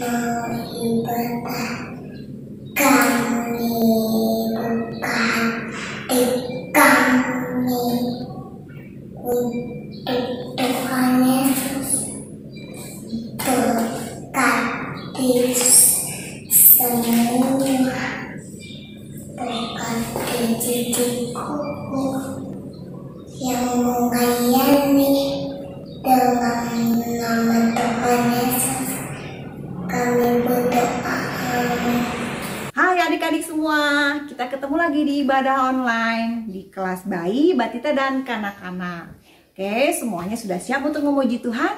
ibadah kami buka hati kami untuk Tuhan Yesus, berkati semua, berkati cucuku yang mengayomi dengan nama Tuhan Yesus. Kami berdoa. Hai adik-adik semua, kita ketemu lagi di ibadah online di kelas bayi, batita, dan kanak-kanak. Oke, semuanya sudah siap untuk memuji Tuhan?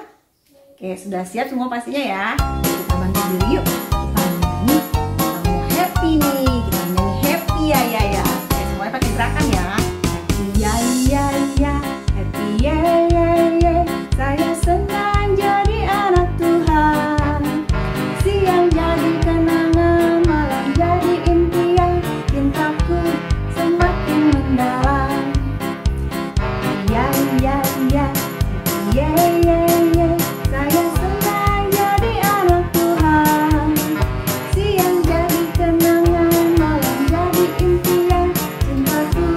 Oke, sudah siap semua pastinya ya. Kita bangkit dulu yuk. Kita nyanyi, kita mau happy nih. Kita nyanyi happy ya ya ya. Oke, semuanya pakai gerakan ya. Happy ya ya ya, happy ya ya ya. Saya senang jadi anak Tuhan. Siang jadi kenangan, malam jadi impian. Cintaku semakin mendalam. Ya ya ya, ya ya ya. Saya senang jadi anak Tuhan. Siang jadi kenangan, malam jadi impian. Cintaku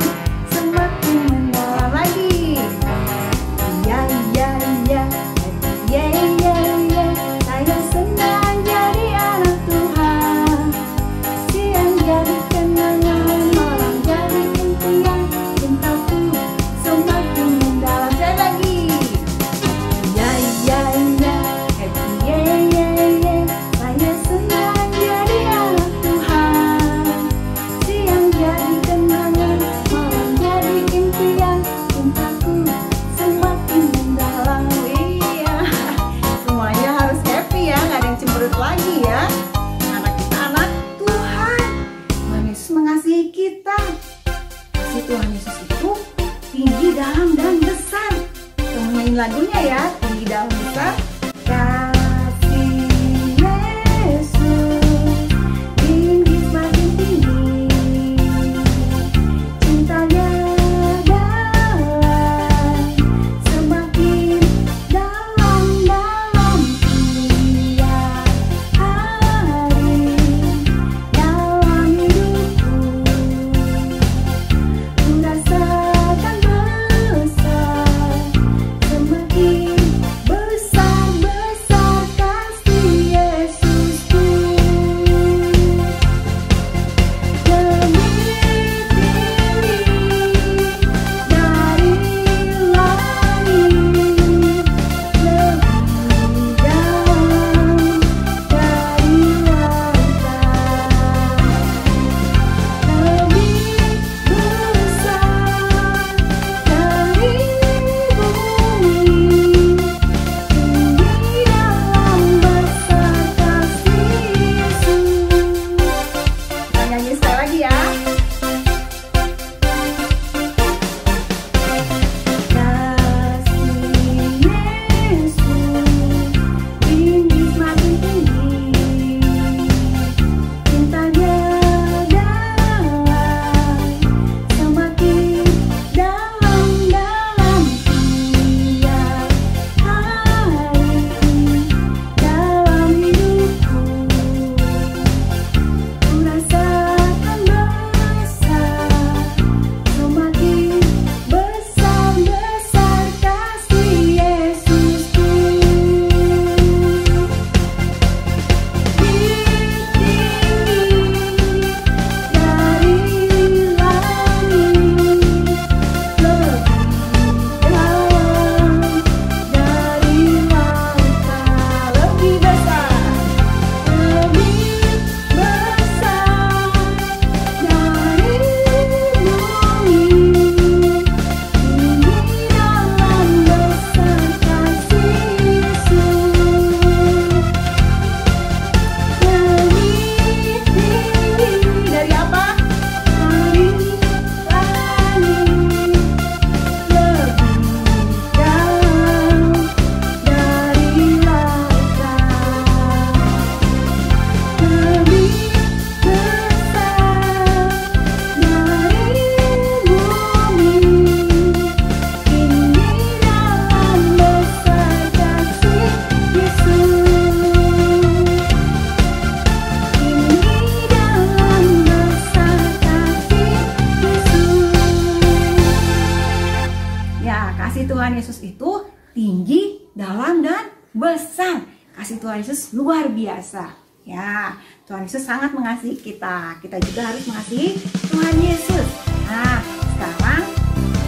dalam dan besar. Kasih Tuhan Yesus luar biasa. Ya, Tuhan Yesus sangat mengasihi kita. Kita juga harus mengasihi Tuhan Yesus. Nah, sekarang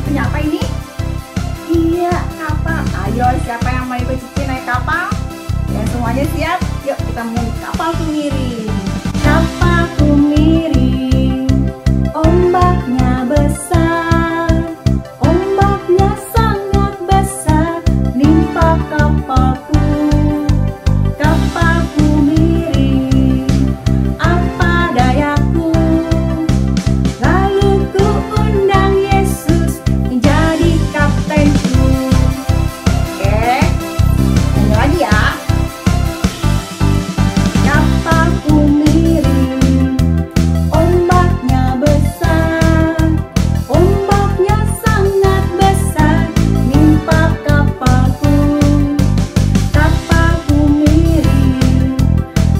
punya apa ini? Iya, kapal. Ayo, siapa yang mau ikut Cici naik kapal? Ya, semuanya siap? Yuk, kita menyanyi kapalku miring. Kapalku miring, ombaknya besar, ombaknya sangat besar, nimpa kapalku. Kapalku miring, apa dayaku? Lalu ku undang Yesus menjadi kaptenku. Oke, nyanyi lagi ya. Kapalku miring, ombaknya besar, ombaknya sangat besar, nimpa kapalku. Kapalku miring,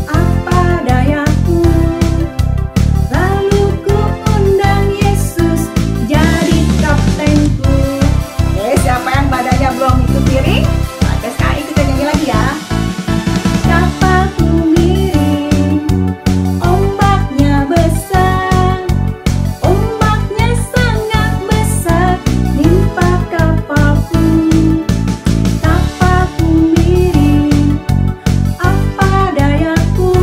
apa dayaku? Lalu ku undang Yesus jadi kaptenku. Siapa yang badannya belum ikut miring? Ada sekali, kita nyanyi lagi ya. Kapalku miring, ombaknya besar, ombaknya sangat besar, nimpa kapalku. Kapalku miring, apa dayaku?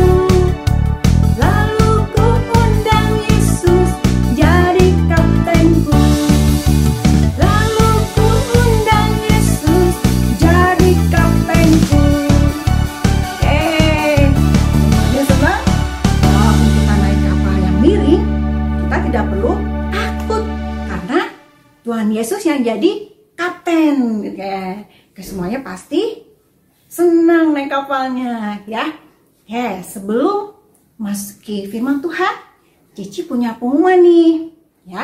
Lalu ku undang Yesus jadi kaptenku. Lalu ku undang Yesus jadi kaptenku. Dia senang? Kalau kita naik kapal yang miring, kita tidak perlu takut karena Tuhan Yesus yang jadi kapten. Semuanya pasti senang naik kapalnya, ya. Sebelum masuki firman Tuhan, Cici punya pengumuman nih, ya.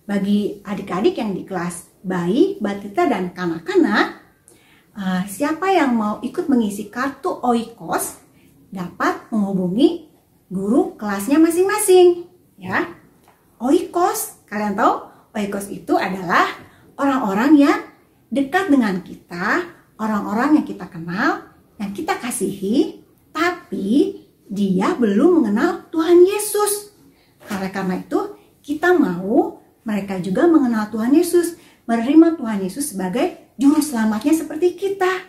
Bagi adik-adik yang di kelas bayi, batita, dan kanak-kanak, siapa yang mau ikut mengisi kartu Oikos dapat menghubungi guru kelasnya masing-masing, ya. Oikos, kalian tahu Oikos itu adalah orang-orang yang dekat dengan kita, orang-orang yang kita kenal, yang kita kasihi, tapi dia belum mengenal Tuhan Yesus. Karena itu kita mau mereka juga mengenal Tuhan Yesus, menerima Tuhan Yesus sebagai juru selamatnya seperti kita.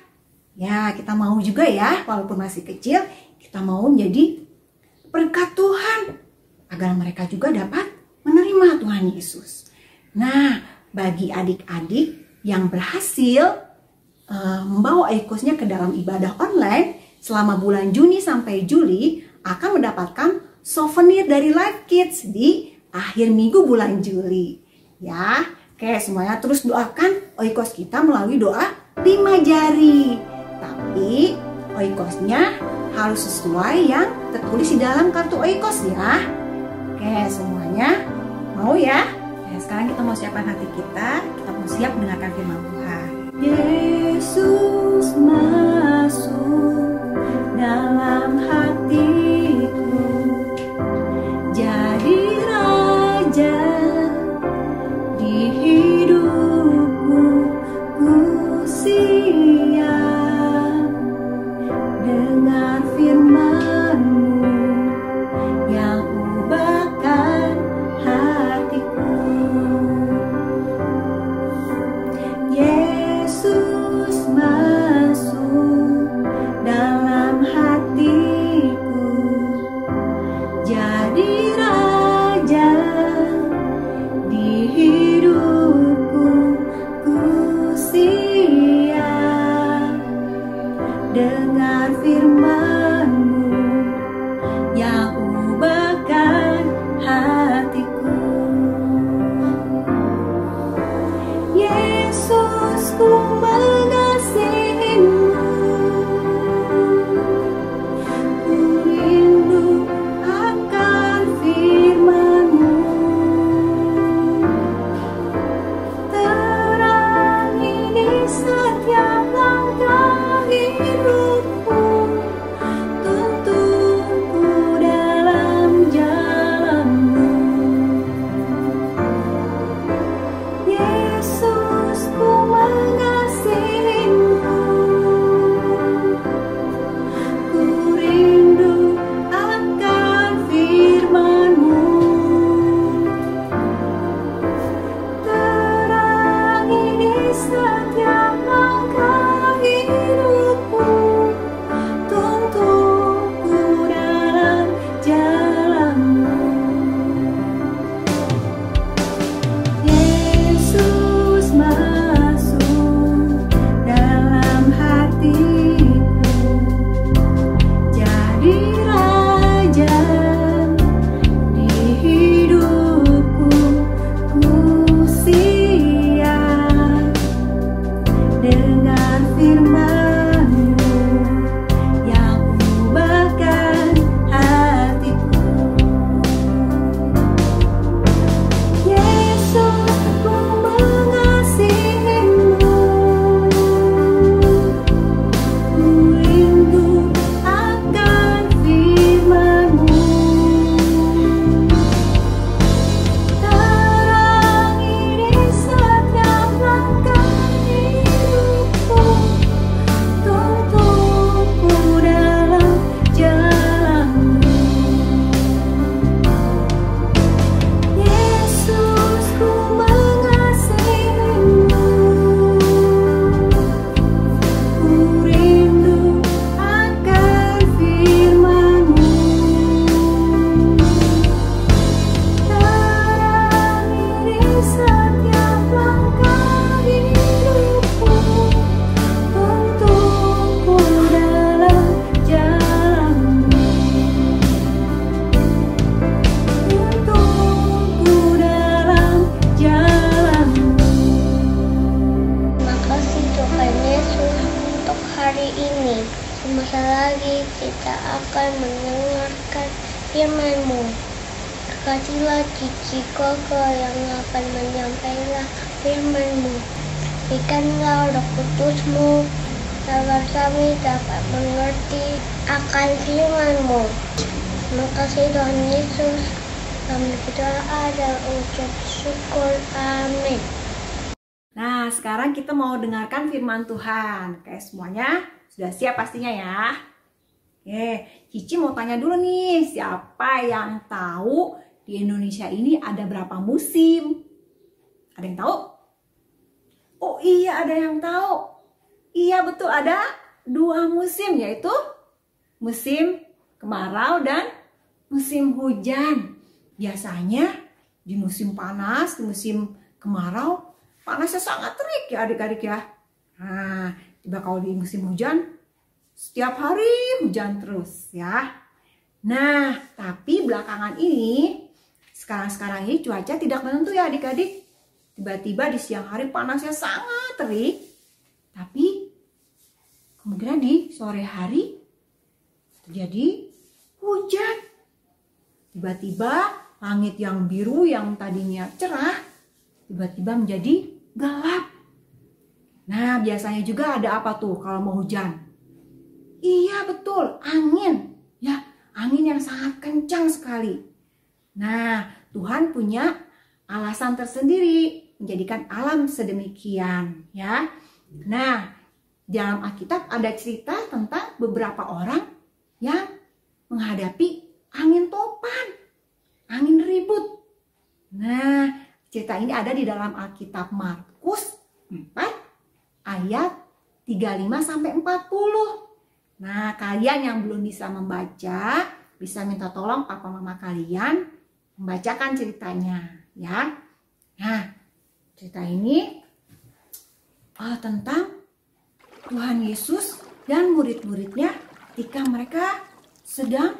Ya, kita mau juga ya, walaupun masih kecil, kita mau menjadi berkat Tuhan agar mereka juga dapat menerima Tuhan Yesus. Nah, bagi adik-adik yang berhasil membawa Oikosnya ke dalam ibadah online selama bulan Juni sampai Juli akan mendapatkan souvenir dari Life Kids di akhir minggu bulan Juli. Ya, oke, semuanya terus doakan Oikos kita melalui doa 5 jari. Tapi Oikosnya harus sesuai yang tertulis di dalam kartu Oikos ya. Oke, semuanya mau ya? Sekarang kita mau siapkan hati kita mau siap mendengarkan firman Tuhan. Yesus masuk dalam hatiku, jadi raja di hidupku. Ku siap dengar firman-Mu yang ubahkan hatiku. Yesus masuk dalam hatiku, jadi raja di hidupku. Ku siap dengar firman-Mu yang ubahkan hatiku. Yesus, ku mengasihi-Mu, ku rindu akan firman-Mu. Terangi di setiap langkah hidupku, tuntunku dalam jalan-Mu. jadi raja di hidupku. Ku siap dengar firman-Mu yang ubahkan hatiku. Yesus, ku mengasihi-Mu, ku rindu akan firman-Mu. Terangi di setiap langkah hidupku, tuntunku dalam jalan-Mu. Yesus, ku mengasihi-Mu, ku rindu akan firman-Mu. Terangi di setiap langkah hidupku, tuntunku dalam jalan-Mu. Tuntunku dalam jalan-Mu. Makasih Tuhan Yesus untuk hari ini. Sebentar lagi kita akan mendengarkan firman-Mu. Berkatilah Cici Koko yang akan menyampaikan firman-Mu. Berikanlah Roh Kudus-Mu agar kami dapat mengerti akan firman-Mu. Terima kasih Tuhan Yesus. Kami berdoa dan ucap syukur. Amin. Nah, sekarang kita mau dengarkan firman Tuhan. Oke, semuanya sudah siap pastinya ya. Oke, Cici mau tanya dulu nih, siapa yang tahu di Indonesia ini ada berapa musim? Ada yang tahu? Oh iya, ada yang tahu. Iya betul, ada 2 musim, yaitu musim kemarau dan musim hujan. Biasanya di musim panas, di musim kemarau, panasnya sangat terik ya adik-adik ya. Nah, tiba kalau di musim hujan, setiap hari hujan terus ya. Nah, tapi belakangan ini, sekarang ini cuaca tidak menentu ya adik-adik. Tiba-tiba di siang hari panasnya sangat terik, tapi kemudian di sore hari terjadi hujan. Tiba-tiba langit yang biru yang tadinya cerah, tiba-tiba menjadi gelap. Nah, biasanya juga ada apa tuh kalau mau hujan? Iya betul, angin. Ya, angin yang sangat kencang sekali. Nah, Tuhan punya alasan tersendiri menjadikan alam sedemikian ya. Nah, dalam Alkitab ada cerita tentang beberapa orang yang menghadapi angin topan, angin ribut. Nah, cerita ini ada di dalam Alkitab Markus 4 ayat 35 sampai 40. Nah, kalian yang belum bisa membaca, bisa minta tolong papa mama kalian membacakan ceritanya ya. Nah, cerita ini tentang Tuhan Yesus dan murid-muridnya ketika mereka sedang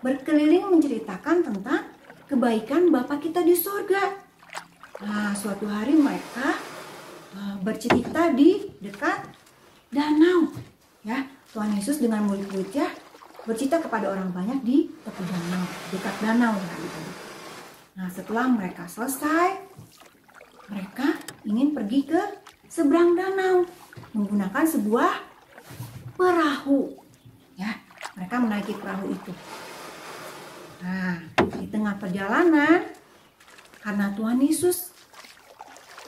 berkeliling menceritakan tentang kebaikan Bapa kita di surga. Nah, suatu hari mereka bercerita di dekat danau ya. Tuhan Yesus dengan murid-muridnya bercerita kepada orang banyak di tepi danau, dekat danau ya. Nah, setelah mereka selesai, mereka ingin pergi ke seberang danau menggunakan sebuah perahu ya. Mereka menaiki perahu itu. Nah, di tengah perjalanan karena Tuhan Yesus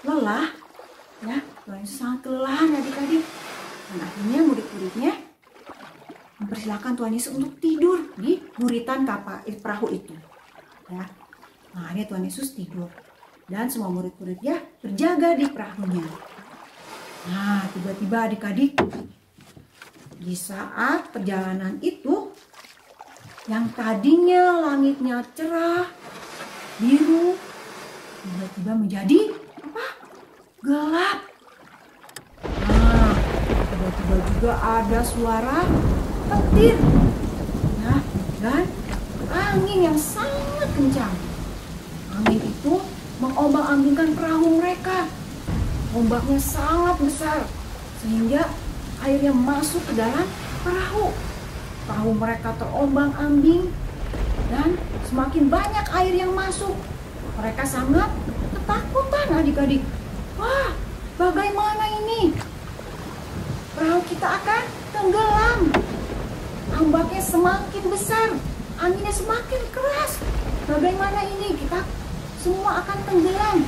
lelah ya, Tuhan Yesus sangat kelelahan adik-adik. Dan akhirnya murid-muridnya mempersilahkan Tuhan Yesus untuk tidur di buritan perahu itu ya. Nah, akhirnya Tuhan Yesus tidur dan semua murid-muridnya berjaga di perahunya. Nah, tiba-tiba adik-adik, di saat perjalanan itu yang tadinya langitnya cerah, biru, tiba-tiba menjadi apa? Gelap. Nah, tiba-tiba juga ada suara petir. Nah, dan angin yang sangat kencang. Angin itu mengombang-ambingkan perahu mereka. Ombaknya sangat besar sehingga airnya masuk ke dalam perahu. Perahu mereka terombang-ambing dan semakin banyak air yang masuk. Mereka sangat ketakutan adik-adik. Wah, bagaimana ini? Perahu kita akan tenggelam. Ombaknya semakin besar, anginnya semakin keras. Bagaimana ini? Kita semua akan tenggelam.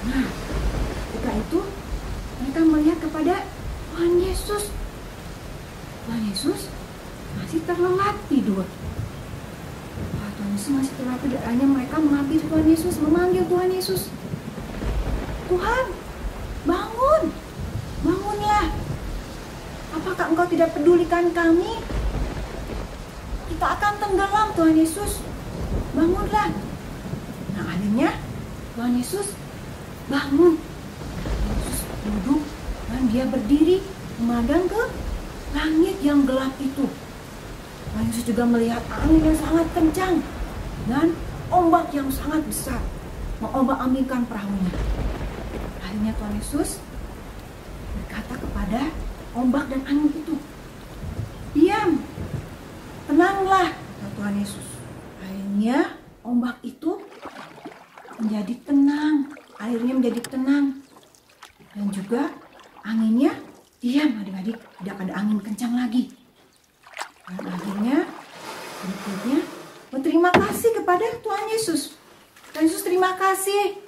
Nah, ketika itu mereka melihat kepada Tuhan Yesus. Tuhan Yesus masih terlelap tidur. Tuhan Yesus masih terlelap tidur. Hanya mereka menghampiri Tuhan Yesus, memanggil Tuhan Yesus. Tuhan, bangun, bangunlah. Apakah engkau tidak pedulikan kami? Kita akan tenggelam, Tuhan Yesus. Bangunlah. Nah, akhirnya Tuhan Yesus bangun. Yesus duduk dan dia berdiri memandang ke langit yang gelap itu. Tuhan Yesus juga melihat angin yang sangat kencang dan ombak yang sangat besar mengombang-ambingkan perahunya. Akhirnya Tuhan Yesus berkata kepada ombak dan angin itu, "Diam, tenanglah," kata Tuhan Yesus. Akhirnya ombak itu menjadi tenang, airnya menjadi tenang, dan juga anginnya diam adik-adik, tidak ada angin kencang lagi. Dan akhirnya berikutnya berterima kasih kepada Tuhan Yesus. Tuhan Yesus, terima kasih,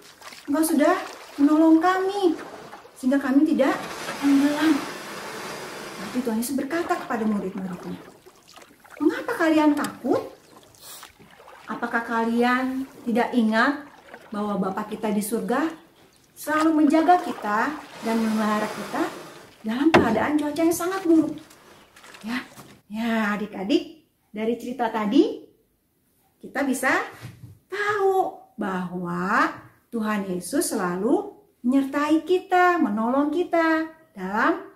Engkau sudah menolong kami sehingga kami tidak tenggelam. Tapi Tuhan Yesus berkata kepada murid-muridnya, "Mengapa kalian takut? Apakah kalian tidak ingat bahwa Bapa kita di surga selalu menjaga kita dan memelihara kita dalam keadaan cuaca yang sangat buruk?" Ya adik-adik, dari cerita tadi kita bisa tahu bahwa Tuhan Yesus selalu menyertai kita, menolong kita dalam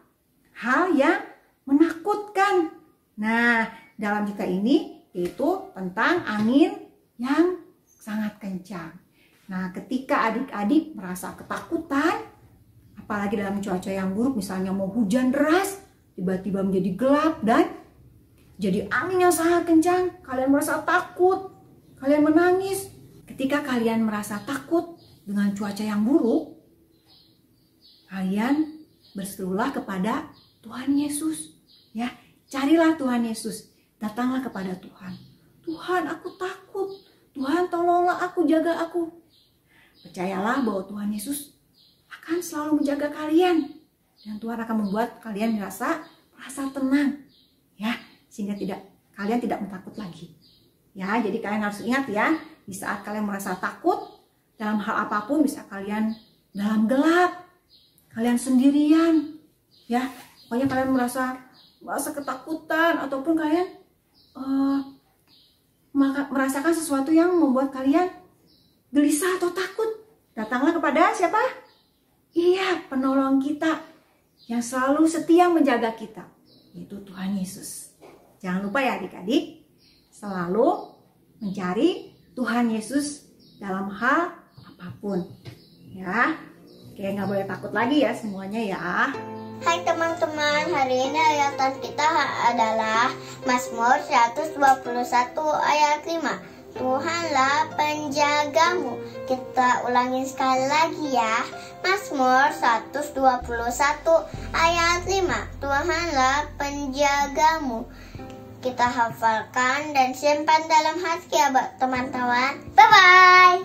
hal yang menakutkan. Nah, dalam cerita ini itu tentang angin yang sangat kencang. Nah, ketika adik-adik merasa ketakutan, apalagi dalam cuaca yang buruk, misalnya mau hujan deras, tiba-tiba menjadi gelap dan jadi angin yang sangat kencang, kalian merasa takut, kalian menangis. Ketika kalian merasa takut dengan cuaca yang buruk, kalian berserulah kepada Tuhan Yesus. Ya, carilah Tuhan Yesus, datanglah kepada Tuhan. Tuhan, aku takut. Tuhan, tolonglah aku, jaga aku. Percayalah bahwa Tuhan Yesus akan selalu menjaga kalian. Dan Tuhan akan membuat kalian merasa tenang. Ya, sehingga kalian tidak takut lagi. Ya, jadi kalian harus ingat ya, di saat kalian merasa takut dalam hal apapun, bisa kalian dalam gelap, kalian sendirian, ya, pokoknya kalian merasa ketakutan ataupun kalian merasakan sesuatu yang membuat kalian gelisah atau takut, datanglah kepada siapa? Iya, penolong kita yang selalu setia menjaga kita, yaitu Tuhan Yesus. Jangan lupa ya adik-adik, selalu mencari Tuhan Yesus dalam hal apapun. Ya, oke, nggak boleh takut lagi ya semuanya ya. Hai teman-teman, hari ini ayatan kita adalah Mazmur 121 ayat 5. Tuhanlah penjagamu. Kita ulangi sekali lagi ya. Mazmur 121 ayat 5. Tuhanlah penjagamu. Kita hafalkan dan simpan dalam hati ya teman-teman. Bye-bye.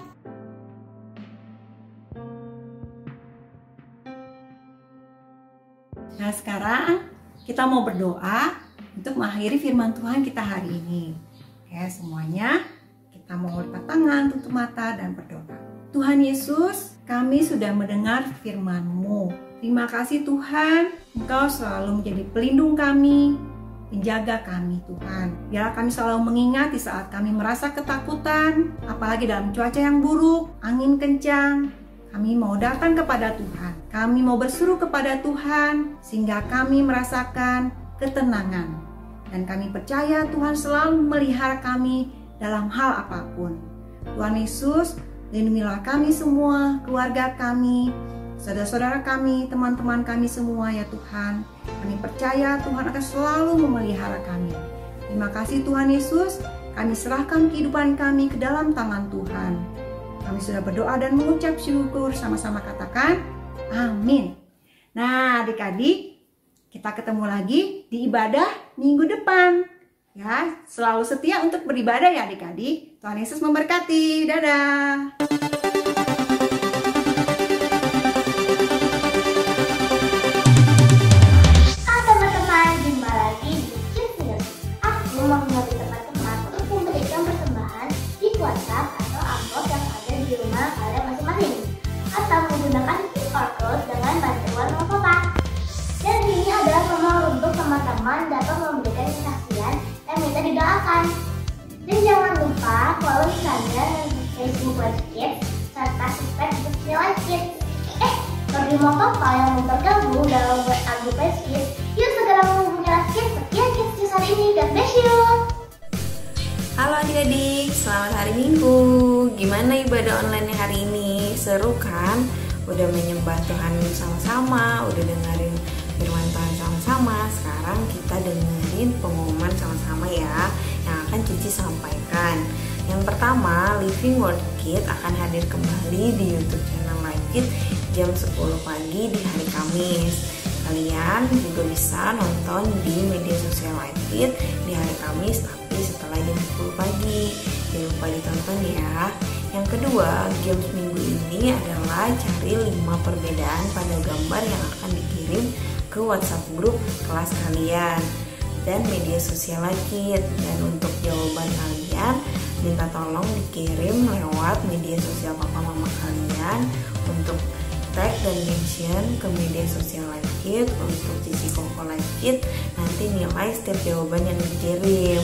Nah, sekarang kita mau berdoa untuk mengakhiri firman Tuhan kita hari ini. Oke, semuanya kita mau lipat tangan, tutup mata dan berdoa. Tuhan Yesus, kami sudah mendengar firman-Mu. Terima kasih Tuhan, Engkau selalu menjadi pelindung kami, penjaga kami Tuhan. Biarlah kami selalu mengingat di saat kami merasa ketakutan, apalagi dalam cuaca yang buruk, angin kencang, Kami mau datang kepada Tuhan. Kami mau berseru kepada Tuhan sehingga kami merasakan ketenangan. Dan kami percaya Tuhan selalu memelihara kami dalam hal apapun. Tuhan Yesus, lindungilah kami semua, keluarga kami, saudara-saudara kami, teman-teman kami semua ya Tuhan. Kami percaya Tuhan akan selalu memelihara kami. Terima kasih Tuhan Yesus, kami serahkan kehidupan kami ke dalam tangan Tuhan. Kami sudah berdoa dan mengucap syukur, sama-sama katakan amin. Nah adik-adik, kita ketemu lagi di ibadah minggu depan. Ya, selalu setia untuk beribadah ya adik-adik. Tuhan Yesus memberkati. Dadah. Halo teman-teman, jumpa lagi di Kids News. Aku mau mengajak teman-teman untuk memberikan persembahan di WhatsApp atau amplop yang ada di rumah kalian masing-masing, atau menggunakan QR code dengan bantuan Mama Papa. Dan ini adalah nomor untuk teman-teman dapat memberikan kesaksian dan minta didoakan. Dan jangan lupa follow Instagram dan Facebook Live Kids serta subscribe YouTube Live Kids. Bagi Mama Papa yang mau bergabung dalam WhatsApp Group Live Kids, yuk segera menghubungi Live Kids. Sekian Kids News hari ini. God bless you. Halo adik-adik, selamat hari Minggu. Gimana ibadah online hari ini? Seru kan? Udah menyembah Tuhan sama-sama, udah dengerin firman Tuhan sama-sama. Sekarang kita dengerin pengumuman sama-sama ya, yang akan Cici sampaikan. Yang pertama, Living Word Kids akan hadir kembali di YouTube channel Live Kids jam 10 pagi di hari Kamis. Kalian juga bisa nonton di media sosial Live Kids di hari Kamis, tapi setelah jam 10 pagi. Jangan lupa ditonton ya. Yang kedua, games minggu ini adalah cari 5 perbedaan pada gambar yang akan dikirim ke WhatsApp grup kelas kalian dan media sosial Live Kids. Dan untuk jawaban kalian, minta tolong dikirim lewat media sosial papa mama kalian untuk tag dan mention ke media sosial Live Kids untuk Cici Koko Live Kids. Nanti nilai setiap jawaban yang dikirim.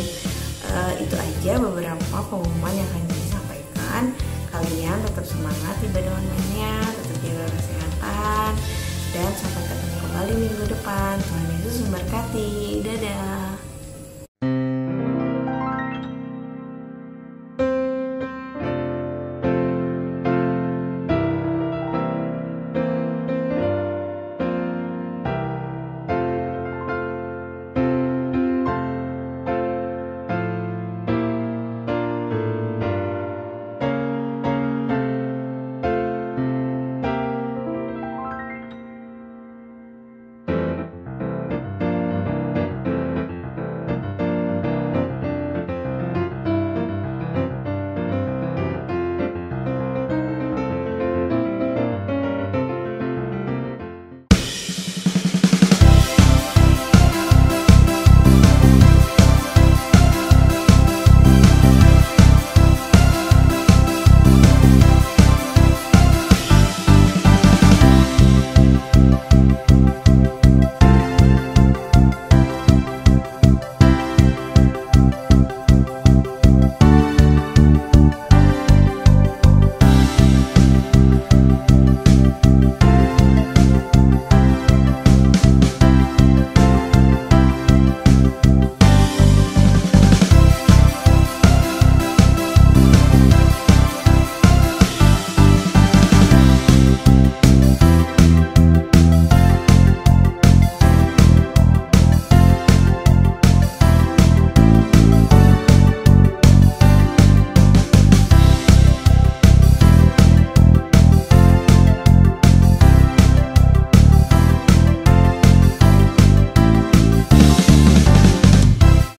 Itu aja beberapa pengumuman yang akan disampaikan. Kalian tetap semangat ibadah online-nya, tetap jaga kesehatan, dan sampai ketemu kembali minggu depan. Tuhan Yesus memberkati. Dadah.